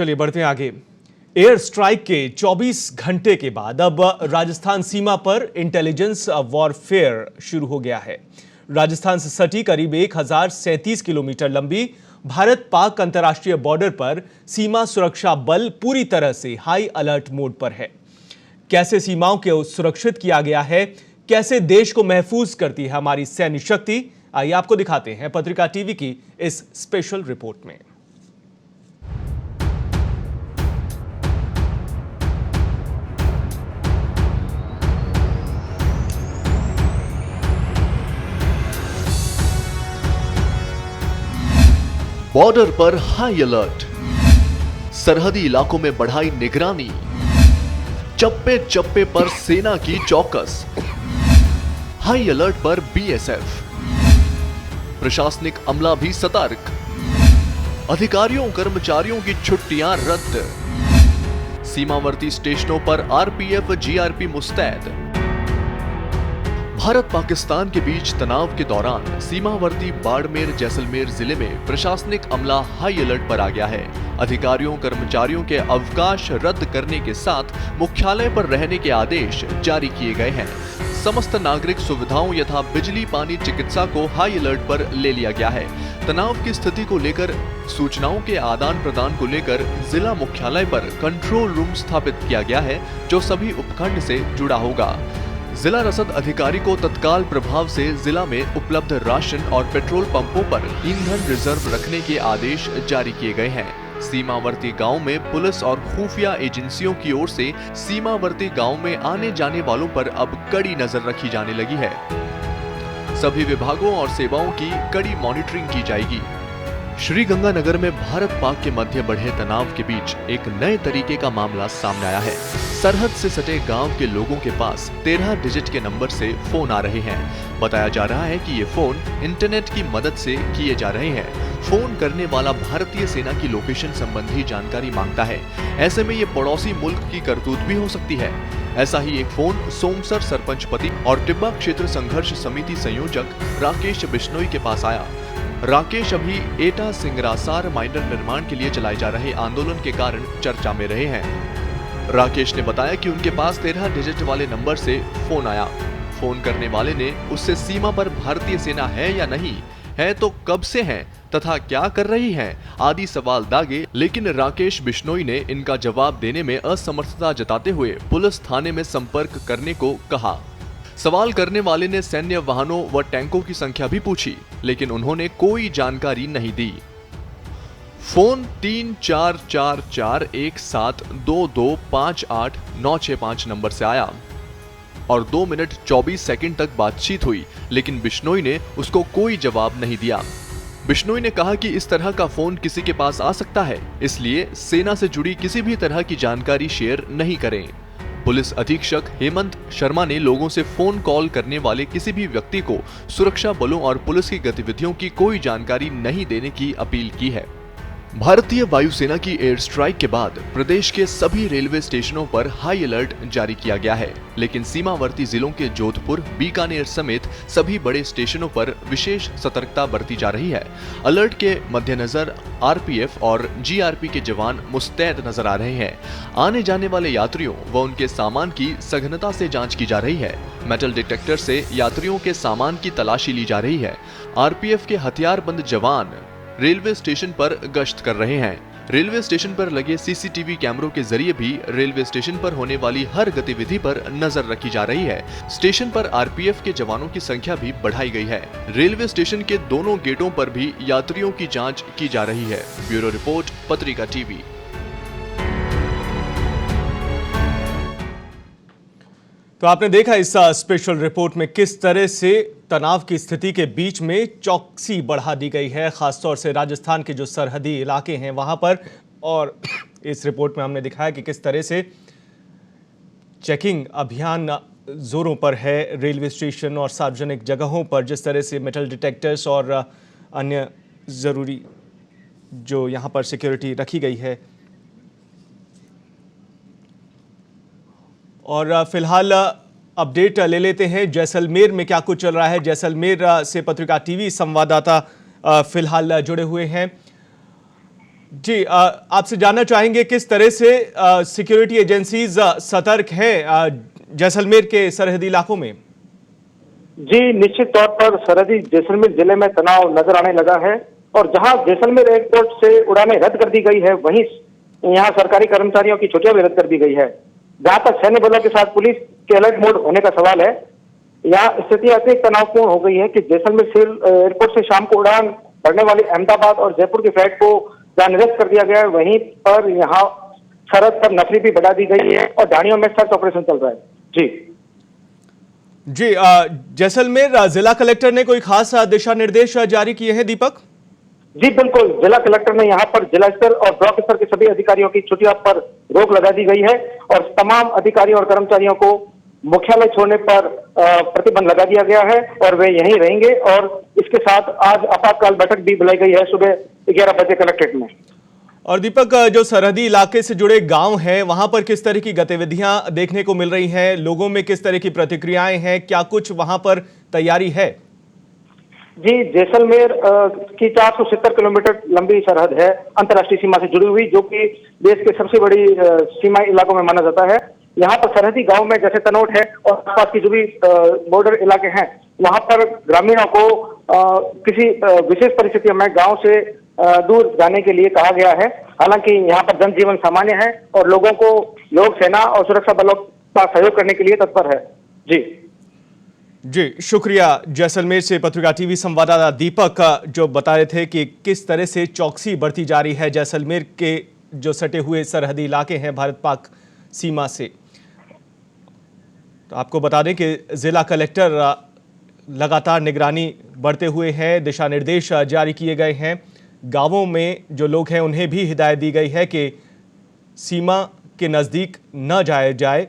चलिए बढ़ते हैं आगे। एयर स्ट्राइक के 24 घंटे के बाद अब राजस्थान सीमा पर इंटेलिजेंस वॉरफेयर शुरू हो गया है। राजस्थान से सटी करीब 1037 किलोमीटर लंबी भारत पाक अंतर्राष्ट्रीय बॉर्डर पर सीमा सुरक्षा बल पूरी तरह से हाई अलर्ट मोड पर है। कैसे सीमाओं को सुरक्षित किया गया है, कैसे देश को महफूज करती है हमारी सैन्य शक्ति, आइए आपको दिखाते हैं पत्रिका टीवी की इस स्पेशल रिपोर्ट में। बॉर्डर पर हाई अलर्ट, सरहदी इलाकों में बढ़ाई निगरानी, चप्पे चप्पे पर सेना की चौकस, हाई अलर्ट पर बीएसएफ, प्रशासनिक अमला भी सतर्क, अधिकारियों कर्मचारियों की छुट्टियां रद्द, सीमावर्ती स्टेशनों पर आरपीएफ जीआरपी मुस्तैद। भारत पाकिस्तान के बीच तनाव के दौरान सीमावर्ती बाड़मेर जैसलमेर जिले में प्रशासनिक अमला हाई अलर्ट पर आ गया है। अधिकारियों कर्मचारियों के अवकाश रद्द करने के साथ मुख्यालय पर रहने के आदेश जारी किए गए हैं। समस्त नागरिक सुविधाओं यथा बिजली पानी चिकित्सा को हाई अलर्ट पर ले लिया गया है। तनाव की स्थिति को लेकर सूचनाओं के आदान प्रदान को लेकर जिला मुख्यालय पर कंट्रोल रूम स्थापित किया गया है, जो सभी उपखंड से जुड़ा होगा। जिला रसद अधिकारी को तत्काल प्रभाव से जिला में उपलब्ध राशन और पेट्रोल पंपों पर ईंधन रिजर्व रखने के आदेश जारी किए गए हैं। सीमावर्ती गांव में पुलिस और खुफिया एजेंसियों की ओर से सीमावर्ती गांव में आने जाने वालों पर अब कड़ी नजर रखी जाने लगी है। सभी विभागों और सेवाओं की कड़ी मॉनिटरिंग की जाएगी। श्रीगंगानगर में भारत पाक के मध्य बढ़े तनाव के बीच एक नए तरीके का मामला सामने आया है। सरहद से सटे गांव के लोगों के पास 13 डिजिट के नंबर से फोन आ रहे हैं। बताया जा रहा है कि ये फोन इंटरनेट की मदद से किए जा रहे हैं। फोन करने वाला भारतीय सेना की लोकेशन संबंधी जानकारी मांगता है। ऐसे में ये पड़ोसी मुल्क की करतूत भी हो सकती है। ऐसा ही एक फोन सोमसर सरपंच पति और टिब्बा क्षेत्र संघर्ष समिति संयोजक राकेश बिश्नोई के पास आया। राकेश अभी एटा सिंगरासार माइनर निर्माण के लिए चलाए जा रहे आंदोलन के कारण चर्चा में रहे हैं। राकेश ने बताया कि उनके पास 13 डिजिट वाले नंबर से फोन आया। फोन करने वाले ने उससे सीमा पर भारतीय सेना है या नहीं है, तो कब से है तथा क्या कर रही है आदि सवाल दागे, लेकिन राकेश बिश्नोई ने इनका जवाब देने में असमर्थता जताते हुए पुलिस थाने में संपर्क करने को कहा। सवाल करने वाले ने सैन्य वाहनों व टैंकों की संख्या भी पूछी, लेकिन उन्होंने कोई जानकारी नहीं दी। फोन 3444172258 नंबर से आया और 2 मिनट 24 सेकंड तक बातचीत हुई, लेकिन बिश्नोई ने उसको कोई जवाब नहीं दिया। बिश्नोई ने कहा कि इस तरह का फोन किसी के पास आ सकता है, इसलिए सेना से जुड़ी किसी भी तरह की जानकारी शेयर नहीं करें। पुलिस अधीक्षक हेमंत शर्मा ने लोगों से फोन कॉल करने वाले किसी भी व्यक्ति को सुरक्षा बलों और पुलिस की गतिविधियों की कोई जानकारी नहीं देने की अपील की है। भारतीय वायुसेना की एयर स्ट्राइक के बाद प्रदेश के सभी रेलवे स्टेशनों पर हाई अलर्ट जारी किया गया है, लेकिन सीमावर्ती जिलों के जोधपुर, बीकानेर समेत सभी बड़े स्टेशनों पर विशेष सतर्कता बरती जा रही है। अलर्ट के मद्देनजर आरपीएफ और जीआरपी के जवान मुस्तैद नजर आ रहे हैं। आने जाने वाले यात्रियों व उनके सामान की सघनता से जांच की जा रही है। मेटल डिटेक्टर से यात्रियों के सामान की तलाशी ली जा रही है। आरपीएफ के हथियारबंद जवान रेलवे स्टेशन पर गश्त कर रहे हैं। रेलवे स्टेशन पर लगे सीसीटीवी कैमरों के जरिए भी रेलवे स्टेशन पर होने वाली हर गतिविधि पर नजर रखी जा रही है। स्टेशन पर आरपीएफ के जवानों की संख्या भी बढ़ाई गई है। रेलवे स्टेशन के दोनों गेटों पर भी यात्रियों की जांच की जा रही है। ब्यूरो रिपोर्ट, पत्रिका टीवी। तो आपने देखा इस स्पेशल रिपोर्ट में किस तरह से तनाव की स्थिति के बीच में चौकसी बढ़ा दी गई है, खासतौर से राजस्थान के जो सरहदी इलाके हैं वहां पर। और इस रिपोर्ट में हमने दिखाया कि किस तरह से चेकिंग अभियान जोरों पर है रेलवे स्टेशन और सार्वजनिक जगहों पर, जिस तरह से मेटल डिटेक्टर्स और अन्य ज़रूरी जो यहां पर सिक्योरिटी रखी गई है। और फिलहाल अपडेट ले लेते हैं जैसलमेर में क्या कुछ चल रहा है। जैसलमेर से पत्रिका टीवी संवाददाता फिलहाल जुड़े हुए हैं। जी, आपसे जानना चाहेंगे किस तरह से सिक्योरिटी एजेंसीज सतर्क हैं जैसलमेर के सरहदी इलाकों में। जी, निश्चित तौर पर सरहदी जैसलमेर जिले में तनाव नजर आने लगा है और जहां जैसलमेर एयरपोर्ट से उड़ानें रद्द कर दी गई है, वहीं यहां सरकारी कर्मचारियों की छुट्टियां भी रद्द कर दी गई है। जहां तक सैन्य बलों के साथ पुलिस के अलर्ट मोड होने का सवाल है, यहाँ स्थिति अत्यधिक तनावपूर्ण हो गई है कि जैसलमेर एयरपोर्ट से शाम को उड़ान भरने वाली अहमदाबाद और जयपुर की फ्लाइट को जहाँ निरस्त कर दिया गया है, वहीं पर यहाँ सरहद पर नफरी भी बढ़ा दी गई है और ढाणियों में सर्च ऑपरेशन चल रहा है। जी, जैसलमेर जिला कलेक्टर ने कोई खास दिशा निर्देश जारी किए हैं दीपक? जी बिल्कुल, जिला कलेक्टर ने यहाँ पर जिला स्तर और ब्लॉक स्तर के सभी अधिकारियों की छुट्टियों पर रोक लगा दी गई है और तमाम अधिकारियों और कर्मचारियों को मुख्यालय छोड़ने पर प्रतिबंध लगा दिया गया है और वे यहीं रहेंगे। और इसके साथ आज आपातकाल बैठक भी बुलाई गई है सुबह 11 बजे कलेक्ट्रेट में। और दीपक, जो सरहदी इलाके से जुड़े गांव हैं, वहां पर किस तरह की गतिविधियां देखने को मिल रही हैं? लोगों में किस तरह की प्रतिक्रियाएं हैं? क्या कुछ वहां पर तैयारी है? जी, जैसलमेर की 470 किलोमीटर लंबी सरहद है अंतर्राष्ट्रीय सीमा से जुड़ी हुई, जो कि देश के सबसे बड़ी सीमाई इलाकों में माना जाता है। यहाँ पर सरहदी गांव में जैसे तनोट है और आसपास की जो भी बॉर्डर इलाके हैं, वहां पर ग्रामीणों को किसी विशेष परिस्थितियों में गांव से दूर जाने के लिए कहा गया है। हालांकि यहाँ पर जनजीवन सामान्य है और लोगों को लोग सेना और सुरक्षा बलों का सहयोग करने के लिए तत्पर है। जी, शुक्रिया। जैसलमेर से पत्रिका टीवी संवाददाता दीपक जो बता रहे थे कि किस तरह से चौकसी बढ़ती जा रही है जैसलमेर के जो सटे हुए सरहदी इलाके हैं भारत पाक सीमा से। तो आपको बता दें कि जिला कलेक्टर लगातार निगरानी बढ़ते हुए हैं, दिशा निर्देश जारी किए गए हैं। गांवों में जो लोग हैं उन्हें भी हिदायत दी गई है कि सीमा के नज़दीक न जाया जाए।